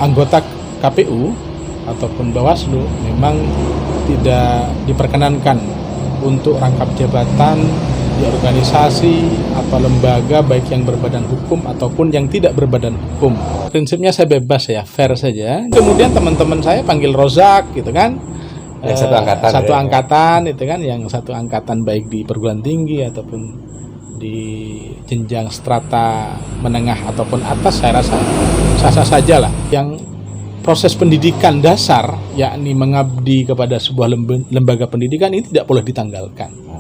anggota KPU ataupun Bawaslu memang tidak diperkenankan untuk rangkap jabatan di organisasi atau lembaga baik yang berbadan hukum ataupun yang tidak berbadan hukum. Prinsipnya saya bebas ya, fair saja. Kemudian teman-teman saya panggil Rozak gitu kan. Yang satu angkatan itu kan, yang satu angkatan baik di perguruan tinggi ataupun di jenjang strata menengah ataupun atas, saya rasa sah-sah saja lah. Yang proses pendidikan dasar, yakni mengabdi kepada sebuah lembaga pendidikan, ini tidak boleh ditanggalkan.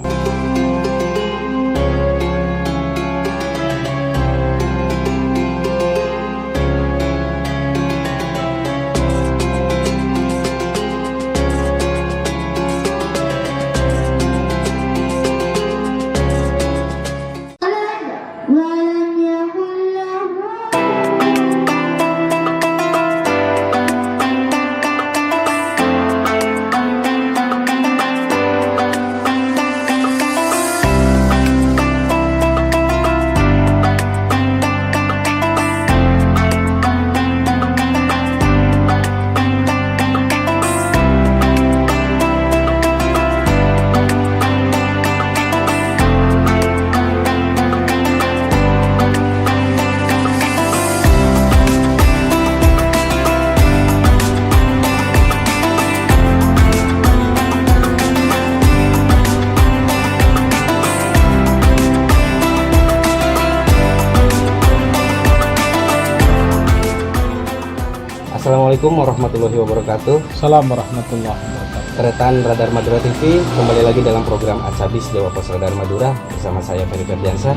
Assalamualaikum warahmatullahi wabarakatuh. Assalamualaikum warahmatullahi wabarakatuh. Keretan Radar Madura TV kembali lagi dalam program Acabis Dewa Pos Radar Madura bersama saya Ferry Ferdiansyah.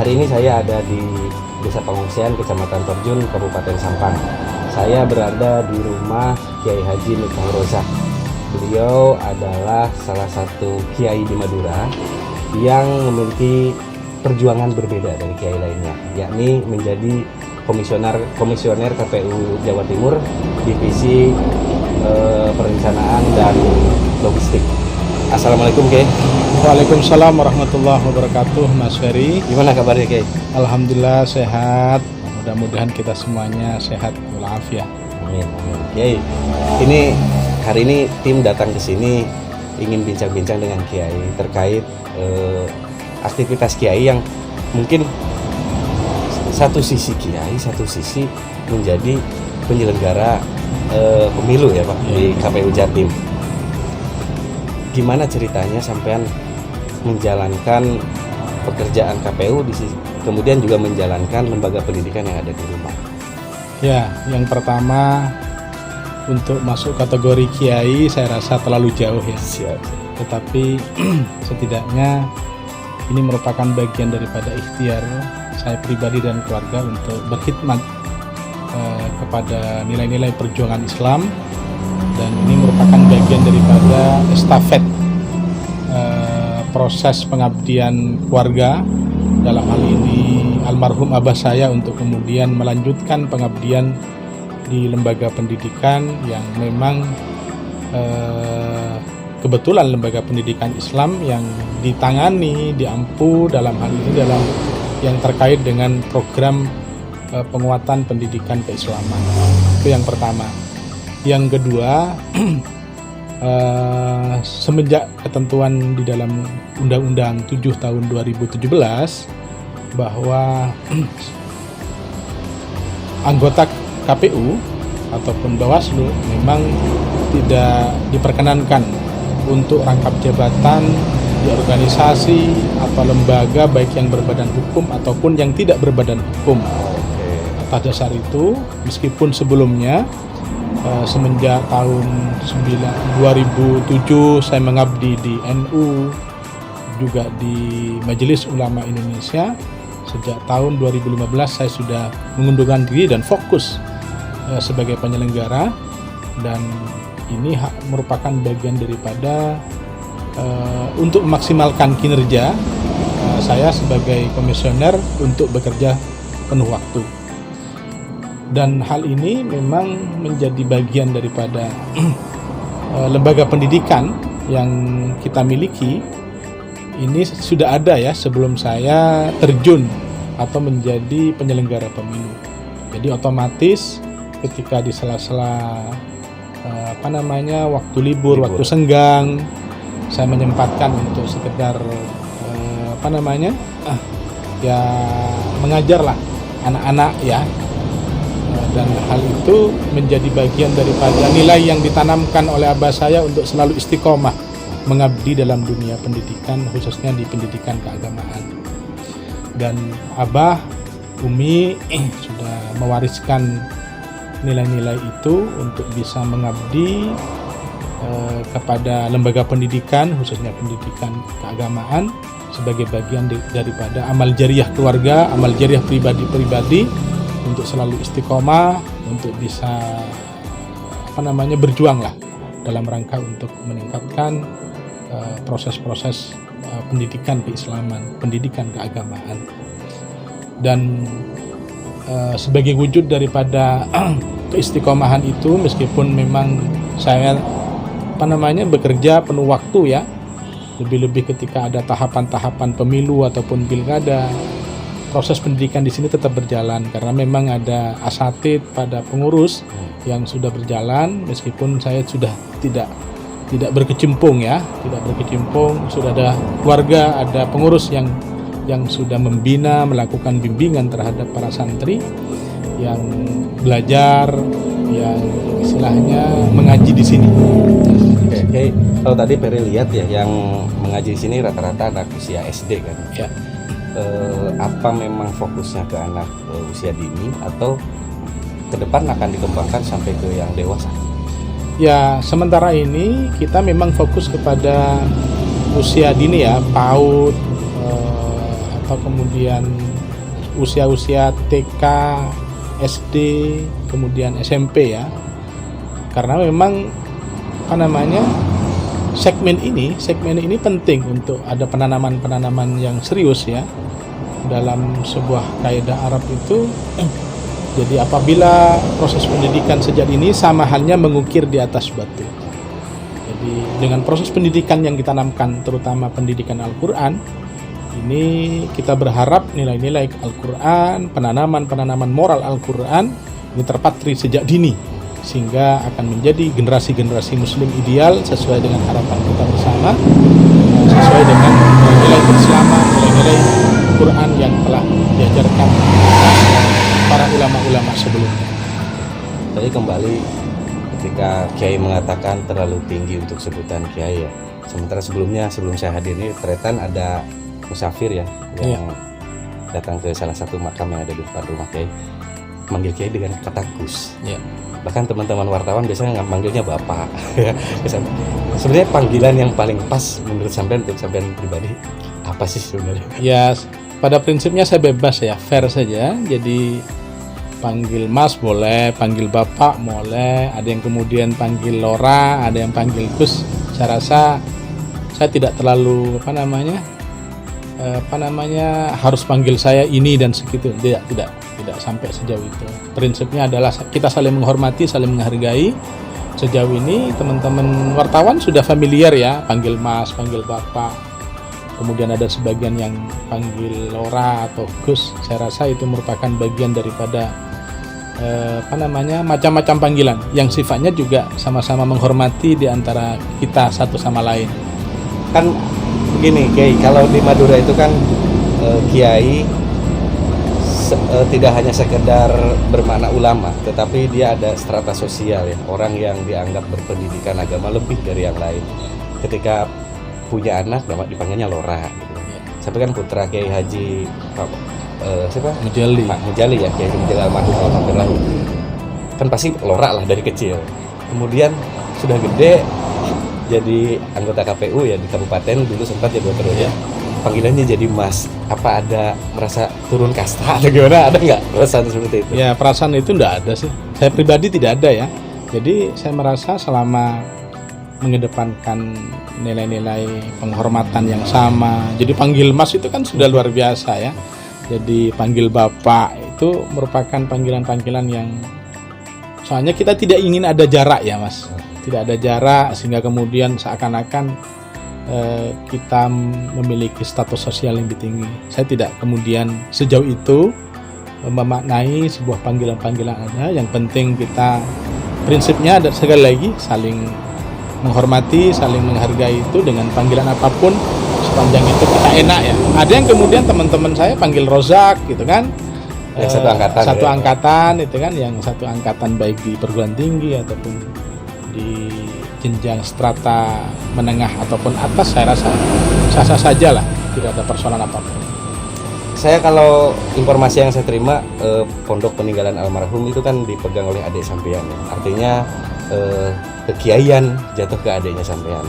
Hari ini saya ada di Desa Pengungsian Kecamatan Terjun Kabupaten Sampang. Saya berada di rumah Kiai Haji Miftahul Rozak. Beliau adalah salah satu kiai di Madura yang memiliki perjuangan berbeda dari kiai lainnya, yakni menjadi komisioner KPU Jawa Timur divisi perencanaan dan logistik. Assalamualaikum Kiai. Waalaikumsalam warahmatullahi wabarakatuh, Mas Ferry. Gimana kabarnya Kiai? Alhamdulillah sehat. Mudah-mudahan kita semuanya sehat walafiat. Amin. Kiai, ini hari ini tim datang ke sini ingin bincang-bincang dengan Kiai terkait aktivitas Kiai yang mungkin satu sisi Kiai, satu sisi menjadi penyelenggara pemilu ya Pak di KPU Jatim. Gimana ceritanya sampean menjalankan pekerjaan KPU kemudian juga menjalankan lembaga pendidikan yang ada di rumah? Ya, yang pertama untuk masuk kategori Kiai saya rasa terlalu jauh ya. Siap. Tetapi setidaknya ini merupakan bagian daripada ikhtiar saya pribadi dan keluarga untuk berkhidmat kepada nilai-nilai perjuangan Islam, dan ini merupakan bagian daripada estafet proses pengabdian keluarga, dalam hal ini almarhum abah saya, untuk kemudian melanjutkan pengabdian di lembaga pendidikan yang memang kebetulan lembaga pendidikan Islam yang ditangani, diampu dalam hal ini dalam yang terkait dengan program penguatan pendidikan keislaman. Itu yang pertama. Yang kedua, semenjak ketentuan di dalam Undang-Undang 7 tahun 2017 bahwa anggota KPU ataupun Bawaslu memang tidak diperkenankan untuk rangkap jabatan di organisasi atau lembaga baik yang berbadan hukum ataupun yang tidak berbadan hukum. Atas dasar itu, meskipun sebelumnya semenjak tahun 2007 saya mengabdi di NU, juga di Majelis Ulama Indonesia, sejak tahun 2015 saya sudah mengundurkan diri dan fokus sebagai penyelenggara, dan ini merupakan bagian daripada untuk memaksimalkan kinerja saya sebagai komisioner untuk bekerja penuh waktu. Dan hal ini memang menjadi bagian daripada lembaga pendidikan yang kita miliki. Ini sudah ada ya sebelum saya terjun atau menjadi penyelenggara pemilu. Jadi otomatis ketika di sela-sela waktu libur, waktu senggang, saya menyempatkan untuk sekedar ya mengajarlah anak-anak ya. Dan hal itu menjadi bagian daripada nilai yang ditanamkan oleh abah saya untuk selalu istiqomah mengabdi dalam dunia pendidikan, khususnya di pendidikan keagamaan. Dan abah, umi sudah mewariskan nilai-nilai itu untuk bisa mengabdi kepada lembaga pendidikan, khususnya pendidikan keagamaan, sebagai bagian daripada amal jariah keluarga, amal jariah pribadi-pribadi, untuk selalu istiqomah, untuk bisa berjuanglah dalam rangka untuk meningkatkan proses-proses pendidikan keislaman, pendidikan keagamaan. Dan sebagai wujud daripada keistiqomahan itu, meskipun memang saya bekerja penuh waktu ya, lebih-lebih ketika ada tahapan-tahapan pemilu ataupun pilkada, proses pendidikan di sini tetap berjalan karena memang ada asatid pada pengurus yang sudah berjalan, meskipun saya sudah tidak berkecimpung ya, sudah ada keluarga, ada pengurus yang sudah membina, melakukan bimbingan terhadap para santri yang belajar, yang istilahnya mengaji di sini. Oke. Kalau tadi Peri lihat ya, yang mengaji di sini rata-rata anak usia SD kan? Ya. Apa memang fokusnya ke anak usia dini atau ke depan akan dikembangkan sampai ke yang dewasa? Ya, sementara ini kita memang fokus kepada usia dini ya, PAUD atau kemudian usia-usia TK, SD, kemudian SMP ya. Karena memang segmen ini penting untuk ada penanaman yang serius ya. Dalam sebuah kaidah Arab itu, jadi apabila proses pendidikan sejak ini sama halnya mengukir di atas batu. Jadi dengan proses pendidikan yang ditanamkan, terutama pendidikan Al-Quran, ini kita berharap nilai-nilai Al-Quran, penanaman moral Al-Quran ini terpatri sejak dini, sehingga akan menjadi generasi-generasi muslim ideal sesuai dengan harapan kita bersama, sesuai dengan nilai keislaman, nilai-nilai Quran yang telah diajarkan para ulama-ulama sebelumnya. Tadi kembali ketika Kiai mengatakan terlalu tinggi untuk sebutan Kiai ya. Sementara sebelum saya hadir ini ternyata ada musafir ya yang datang ke salah satu makam yang ada di depan rumah Kiai, manggil Kiai dengan kata Gus. Ya. Bahkan teman-teman wartawan biasanya manggilnya Bapak. Sebenarnya panggilan yang paling pas menurut sampean untuk sampean pribadi apa sih sebenarnya? Ya, pada prinsipnya saya bebas ya, fair saja. Jadi panggil Mas boleh, panggil Bapak boleh, ada yang kemudian panggil Lora, ada yang panggil Gus. Saya rasa saya tidak terlalu harus panggil saya ini dan segitu. Tidak sampai sejauh itu. Prinsipnya adalah kita saling menghormati, saling menghargai. Sejauh ini teman-teman wartawan sudah familiar ya, panggil Mas, panggil Bapak. Kemudian ada sebagian yang panggil Lora atau Gus. Saya rasa itu merupakan bagian daripada macam-macam panggilan yang sifatnya juga sama-sama menghormati di antara kita satu sama lain. Kan begini Kiai, kalau di Madura itu kan Kiai tidak hanya sekedar bermakna ulama, tetapi dia ada strata sosial ya, orang yang dianggap berpendidikan agama lebih dari yang lain. Ketika punya anak dipanggilnya Lora gitu. Sampai kan putra Kiai Haji Mujali. Pak Mujali ya, Kiai Mujali almarhum kan pasti Lora lah dari kecil. Kemudian sudah gede jadi anggota KPU ya di kabupaten, dulu sempat jadi terus ya. Panggilannya jadi Mas. Apa ada merasa turun kasta atau gimana? Ada nggak perasaan seperti itu? Ya, perasaan itu enggak ada sih. Saya pribadi tidak ada ya. Jadi saya merasa selama mengedepankan nilai-nilai penghormatan yang sama. Jadi panggil Mas itu kan sudah luar biasa ya. Jadi panggil Bapak itu merupakan panggilan-panggilan yang soalnya kita tidak ingin ada jarak ya Mas. Tidak ada jarak sehingga kemudian seakan-akan kita memiliki status sosial yang lebih tinggi. Saya tidak kemudian sejauh itu memaknai sebuah panggilan-panggilan ada. Yang penting kita prinsipnya ada, sekali lagi, saling menghormati, saling menghargai itu dengan panggilan apapun sepanjang itu kita enak ya. Ada yang kemudian teman-teman saya panggil Rozak gitu kan. Yang satu angkatan itu kan, yang satu angkatan baik di perguruan tinggi ataupun di jenjang strata menengah ataupun atas, saya rasa sah-sah saja lah, tidak ada persoalan apapun. Saya kalau informasi yang saya terima, pondok peninggalan almarhum itu kan dipegang oleh adik sampean ya. Artinya kekiaian jatuh ke adiknya sampean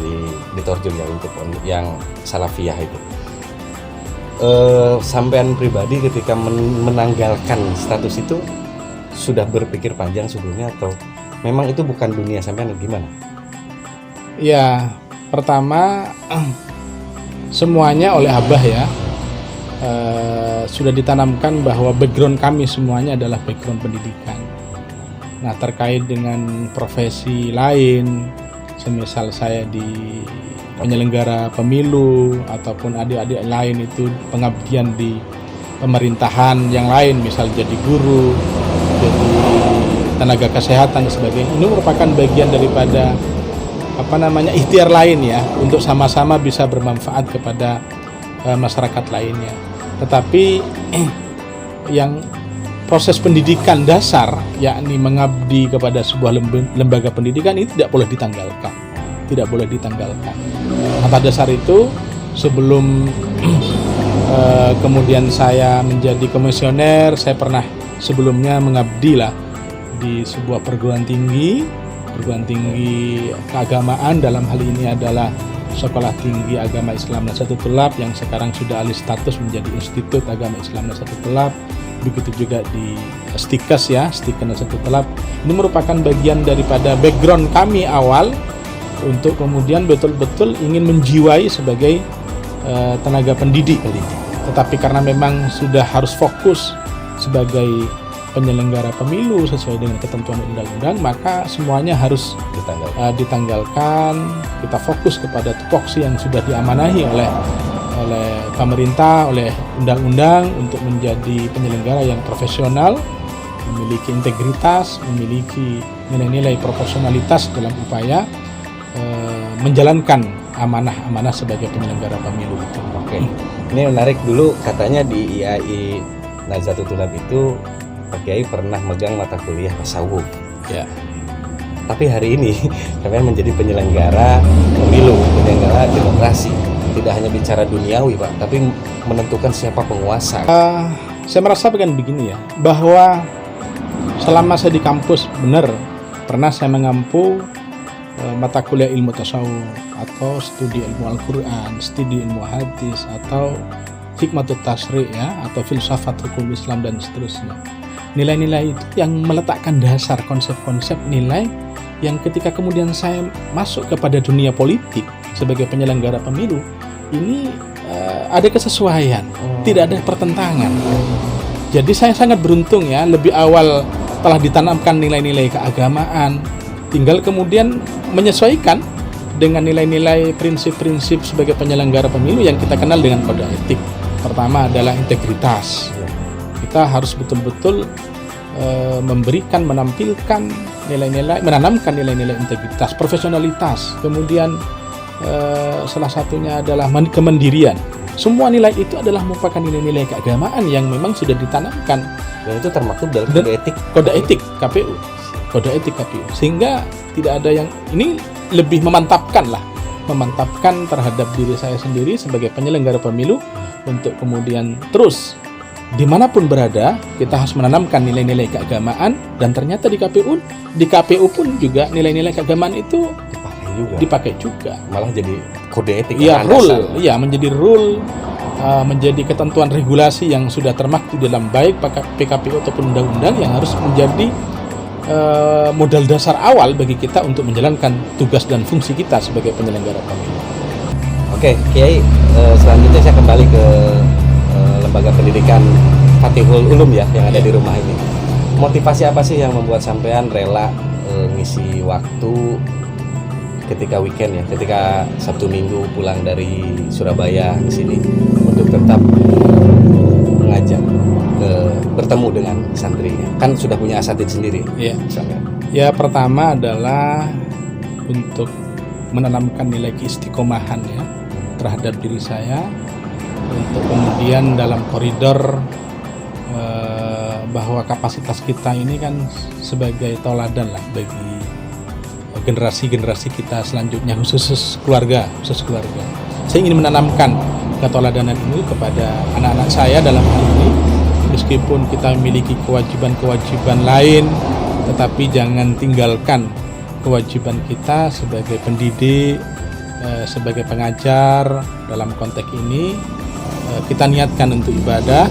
di Torjun ya, untuk yang Salafiyah itu. Sampean pribadi ketika menanggalkan status itu sudah berpikir panjang sebelumnya, atau memang itu bukan dunia sampean, gimana? Ya, pertama semuanya oleh Abah ya, sudah ditanamkan bahwa background kami semuanya adalah background pendidikan. Nah, terkait dengan profesi lain, semisal saya di penyelenggara pemilu ataupun adik-adik lain itu pengabdian di pemerintahan yang lain, misal jadi guru, jadi tenaga kesehatan dan sebagainya, ini merupakan bagian daripada ikhtiar lain ya, untuk sama-sama bisa bermanfaat kepada masyarakat lainnya. Tetapi yang proses pendidikan dasar, yakni mengabdi kepada sebuah lembaga pendidikan, ini tidak boleh ditanggalkan. Atas dasar itu, sebelum kemudian saya menjadi komisioner, saya pernah sebelumnya mengabdi lah di sebuah perguruan tinggi keagamaan. Dalam hal ini adalah Sekolah Tinggi Agama Islam Nahdlatul Tholab yang sekarang sudah alih status menjadi Institut Agama Islam Nahdlatul Tholab. Begitu juga di Stikes ya, Stikes Nahdlatul Tholab. Ini merupakan bagian daripada background kami awal untuk kemudian betul-betul ingin menjiwai sebagai tenaga pendidik. Tetapi karena memang sudah harus fokus sebagai penyelenggara pemilu sesuai dengan ketentuan undang-undang, maka semuanya harus ditanggalkan. Kita fokus kepada tupoksi yang sudah diamanahi oleh pemerintah, oleh undang-undang, untuk menjadi penyelenggara yang profesional, memiliki integritas, memiliki nilai-nilai proporsionalitas dalam upaya menjalankan amanah-amanah sebagai penyelenggara pemilu itu. Oke. Ini menarik, dulu katanya di IAI Nahdlatul Tholab itu Pak Kiai pernah megang mata kuliah tasawuf. Ya. Tapi hari ini kalian menjadi penyelenggara pemilu, penyelenggara demokrasi. Tidak hanya bicara duniawi, Pak, tapi menentukan siapa penguasa. Saya merasa begini ya, bahwa selama saya di kampus, benar pernah saya mengampu mata kuliah ilmu tasawuf, atau studi ilmu Al-Quran, studi ilmu hadis, atau hikmatut tasri' ya, atau filsafat hukum Islam dan seterusnya. Nilai-nilai itu yang meletakkan dasar konsep-konsep nilai yang ketika kemudian saya masuk kepada dunia politik sebagai penyelenggara pemilu, ini ada kesesuaian, tidak ada pertentangan. Jadi saya sangat beruntung ya, lebih awal telah ditanamkan nilai-nilai keagamaan, tinggal kemudian menyesuaikan dengan nilai-nilai prinsip-prinsip sebagai penyelenggara pemilu yang kita kenal dengan kode etik. Pertama adalah integritas. Kita harus betul-betul menampilkan nilai-nilai, menanamkan nilai-nilai integritas, profesionalitas. Kemudian salah satunya adalah kemandirian. Semua nilai itu adalah merupakan nilai-nilai keagamaan yang memang sudah ditanamkan. Dan itu termaktub dalam kode etik KPU. Sehingga tidak ada yang, ini lebih memantapkan terhadap diri saya sendiri sebagai penyelenggara pemilu untuk kemudian terus dimanapun berada kita harus menanamkan nilai-nilai keagamaan. Dan ternyata di KPU pun juga nilai-nilai keagamaan itu dipakai juga. Malah jadi kode etik. Menjadi rule, menjadi ketentuan regulasi yang sudah termaktub dalam baik PKPU ataupun undang-undang, yang harus menjadi modal dasar awal bagi kita untuk menjalankan tugas dan fungsi kita sebagai penyelenggara pemilu. Oke, Kiai, selanjutnya saya kembali ke lembaga pendidikan Fatihul Ulum ya, yang ada di rumah ini. Motivasi apa sih yang membuat sampean rela ngisi waktu ketika weekend ya, ketika Sabtu Minggu pulang dari Surabaya ke sini untuk tetap mengajar ke bertemu dengan santrinya? Kan sudah punya asatidz sendiri. Ya. Misalnya. Ya, pertama adalah untuk menanamkan nilai keistiqomahan ya terhadap diri saya, untuk kemudian dalam koridor bahwa kapasitas kita ini kan sebagai tauladan lah bagi generasi-generasi kita selanjutnya, khusus keluarga. Saya ingin menanamkan ketauladanan ini kepada anak-anak saya dalam hal ini, meskipun kita memiliki kewajiban-kewajiban lain, tetapi jangan tinggalkan kewajiban kita sebagai pendidik, sebagai pengajar. Dalam konteks ini kita niatkan untuk ibadah,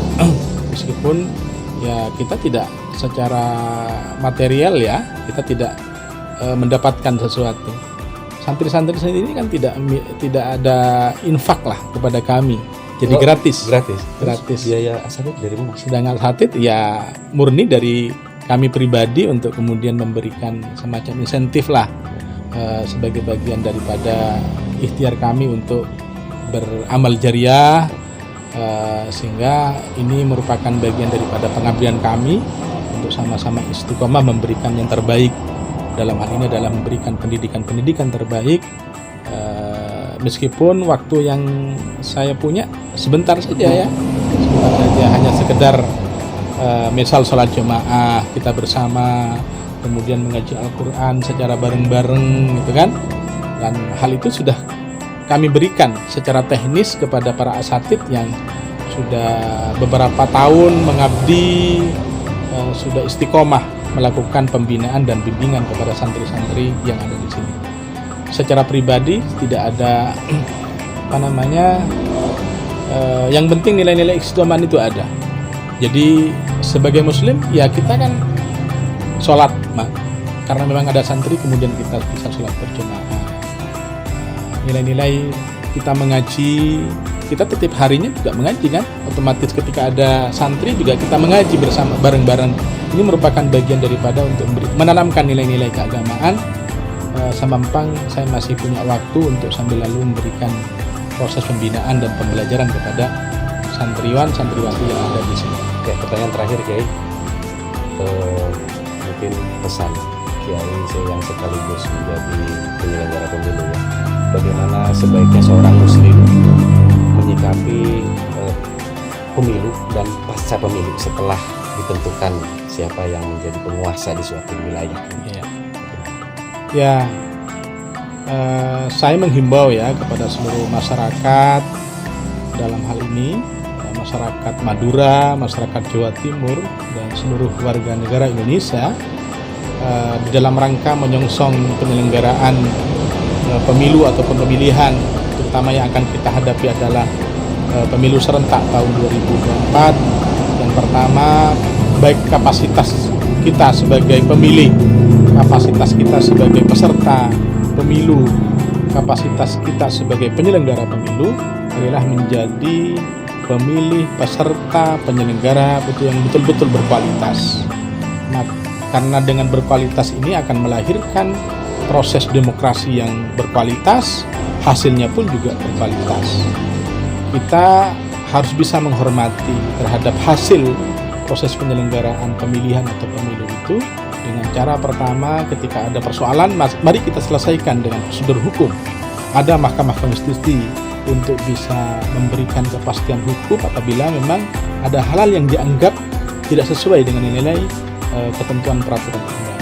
meskipun ya kita tidak secara material ya, kita tidak mendapatkan sesuatu. Santri-santri sendiri kan tidak ada infak lah kepada kami, jadi gratis. Biaya asatidz dari mana? Sedangkan asatidz ya murni dari kami pribadi untuk kemudian memberikan semacam insentif lah sebagai bagian daripada ikhtiar kami untuk beramal jariah, sehingga ini merupakan bagian daripada pengabdian kami untuk sama-sama istiqomah memberikan yang terbaik. Dalam hal ini adalah memberikan pendidikan terbaik, meskipun waktu yang saya punya sebentar saja, hanya sekedar misal sholat jemaah kita bersama, kemudian mengaji Al-Quran secara bareng-bareng gitu kan, dan hal itu sudah kami berikan secara teknis kepada para asatidz yang sudah beberapa tahun mengabdi, sudah istiqomah melakukan pembinaan dan bimbingan kepada santri-santri yang ada di sini. Secara pribadi tidak ada yang penting nilai-nilai keistiqomahan itu ada. Jadi sebagai muslim ya kita kan sholat, karena memang ada santri kemudian kita bisa sholat berjamaah. Nilai-nilai kita mengaji, kita tetap harinya juga mengaji kan, otomatis ketika ada santri juga kita mengaji bersama bareng-bareng. Ini merupakan bagian daripada untuk menanamkan nilai-nilai keagamaan. Samampang saya masih punya waktu untuk sambil lalu memberikan proses pembinaan dan pembelajaran kepada santriwati yang ada di sini. Oke, pertanyaan terakhir Kiai, mungkin pesan Kiai yang sekaligus menjadi penyelenggara pemilu ya. Bagaimana sebaiknya seorang muslim menyikapi pemilu dan pasca pemilu setelah ditentukan siapa yang menjadi penguasa di suatu wilayah? Saya menghimbau ya kepada seluruh masyarakat dalam hal ini, masyarakat Madura, masyarakat Jawa Timur, dan seluruh warga negara Indonesia dalam rangka menyongsong penyelenggaraan pemilu ataupun pemilihan, terutama yang akan kita hadapi adalah pemilu serentak tahun 2024. Yang pertama, baik kapasitas kita sebagai pemilih, kapasitas kita sebagai peserta pemilu, kapasitas kita sebagai penyelenggara pemilu adalah menjadi pemilih, peserta, penyelenggara yang betul-betul berkualitas. Karena dengan berkualitas ini akan melahirkan proses demokrasi yang berkualitas, hasilnya pun juga berkualitas. Kita harus bisa menghormati terhadap hasil proses penyelenggaraan pemilihan atau pemilu itu dengan cara pertama, ketika ada persoalan, mari kita selesaikan dengan prosedur hukum. Ada Mahkamah Konstitusi untuk bisa memberikan kepastian hukum apabila memang ada hal-hal yang dianggap tidak sesuai dengan nilai ketentuan peraturan perundang.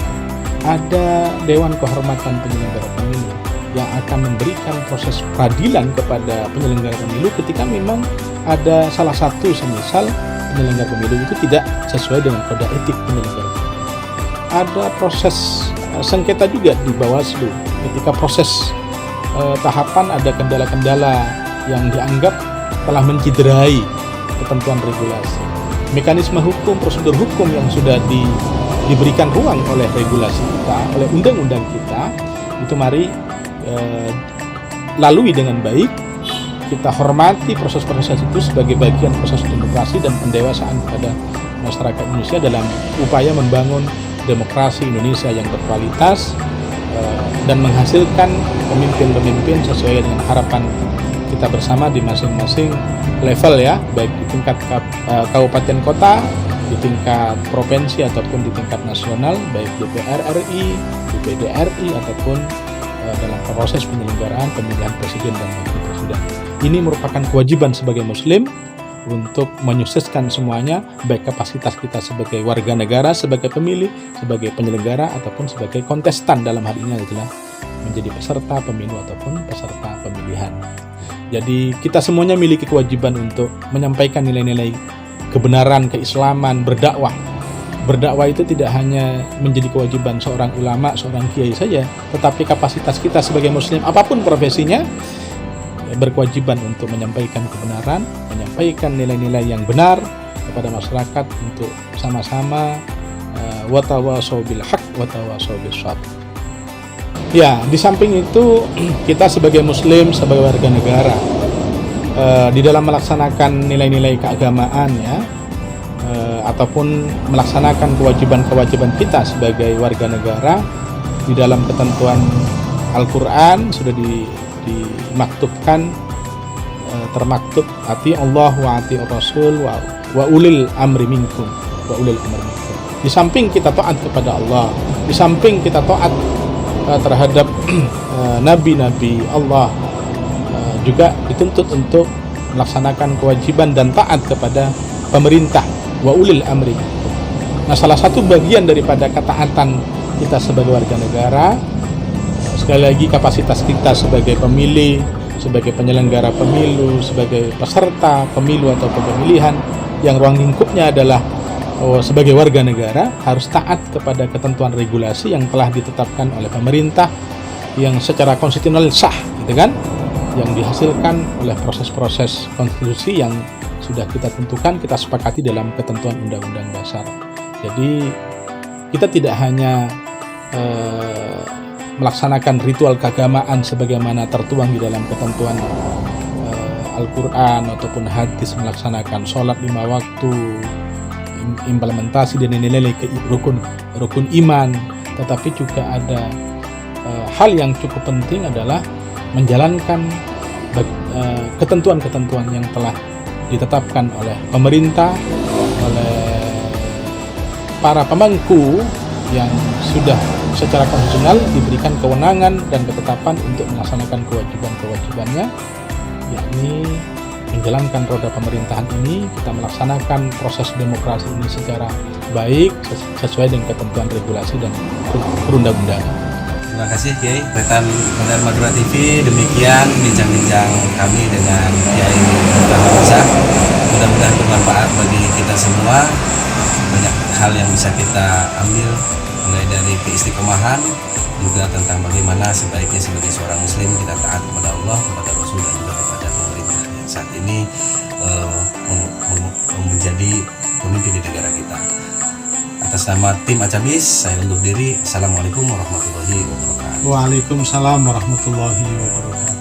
Ada Dewan Kehormatan Penyelenggara Pemilu yang akan memberikan proses peradilan kepada penyelenggara pemilu ketika memang ada salah satu semisal penyelenggara pemilu itu tidak sesuai dengan kode etik penyelenggara pemilu. Ada proses sengketa juga di Bawaslu ketika proses tahapan ada kendala-kendala yang dianggap telah menciderai ketentuan regulasi. Mekanisme hukum, prosedur hukum yang sudah diberikan ruang oleh regulasi kita, oleh undang-undang kita, itu mari lalui dengan baik. Kita hormati proses-proses itu sebagai bagian proses demokrasi dan pendewasaan kepada masyarakat Indonesia dalam upaya membangun demokrasi Indonesia yang berkualitas dan menghasilkan pemimpin-pemimpin sesuai dengan harapan kita bersama di masing-masing level ya, baik di tingkat kabupaten kota, di tingkat provinsi ataupun di tingkat nasional, baik DPR RI, DPD RI ataupun dalam proses penyelenggaraan pemilihan presiden dan wakil presiden. Ini merupakan kewajiban sebagai muslim untuk menyukseskan semuanya, baik kapasitas kita sebagai warga negara, sebagai pemilih, sebagai penyelenggara ataupun sebagai kontestan, dalam hal ini adalah menjadi peserta pemilu ataupun peserta pemilihan. Jadi kita semuanya memiliki kewajiban untuk menyampaikan nilai-nilai kebenaran, keislaman, berdakwah. Berdakwah itu tidak hanya menjadi kewajiban seorang ulama, seorang kiai saja, tetapi kapasitas kita sebagai muslim apapun profesinya berkewajiban untuk menyampaikan kebenaran, menyampaikan nilai-nilai yang benar kepada masyarakat untuk sama-sama watawasau bil haq watawasau bis sabr. Ya, di samping itu kita sebagai muslim, sebagai warga negara di dalam melaksanakan nilai-nilai keagamaan ya, ataupun melaksanakan kewajiban-kewajiban kita sebagai warga negara di dalam ketentuan Al-Quran sudah dimaktubkan, termaktub ati Allah wa ati Rasul wa ulil amri minkum wa ulil amri minkum. Di samping kita taat kepada Allah, di samping kita taat terhadap nabi-nabi Allah, juga dituntut untuk melaksanakan kewajiban dan taat kepada pemerintah, wa ulil amri. Nah, salah satu bagian daripada ketaatan kita sebagai warga negara, sekali lagi kapasitas kita sebagai pemilih, sebagai penyelenggara pemilu, sebagai peserta pemilu atau pemilihan yang ruang lingkupnya adalah sebagai warga negara harus taat kepada ketentuan regulasi yang telah ditetapkan oleh pemerintah yang secara konstitusional sah, gitu kan, yang dihasilkan oleh proses-proses konstitusi yang sudah kita tentukan, kita sepakati dalam ketentuan Undang-Undang Dasar. Jadi kita tidak hanya melaksanakan ritual keagamaan sebagaimana tertuang di dalam ketentuan Al-Quran ataupun hadis, melaksanakan sholat 5 waktu, implementasi dan nilai-nilai rukun iman, tetapi juga ada hal yang cukup penting adalah menjalankan ketentuan-ketentuan yang telah ditetapkan oleh pemerintah, oleh para pemangku yang sudah secara konstitusional diberikan kewenangan dan ketetapan untuk melaksanakan kewajiban-kewajibannya, yakni menjalankan roda pemerintahan ini. Kita melaksanakan proses demokrasi ini secara baik sesuai dengan ketentuan regulasi dan perundang-undangan. Terima kasih Kiai. Rekan Bandar Madura TV, demikian bincang-bincang kami dengan Kiai Dr. Hamzah. Mudah-mudahan bermanfaat bagi kita semua. Banyak hal yang bisa kita ambil, mulai dari keistiqomahan, juga tentang bagaimana sebaiknya sebagai seorang muslim kita taat kepada Allah, kepada Rasul, dan juga kepada pemerintah yang saat ini menjadi pemimpin di negara kita. Atas nama tim Acabis, saya undur diri. Assalamualaikum warahmatullahi wabarakatuh. Waalaikumsalam warahmatullahi wabarakatuh.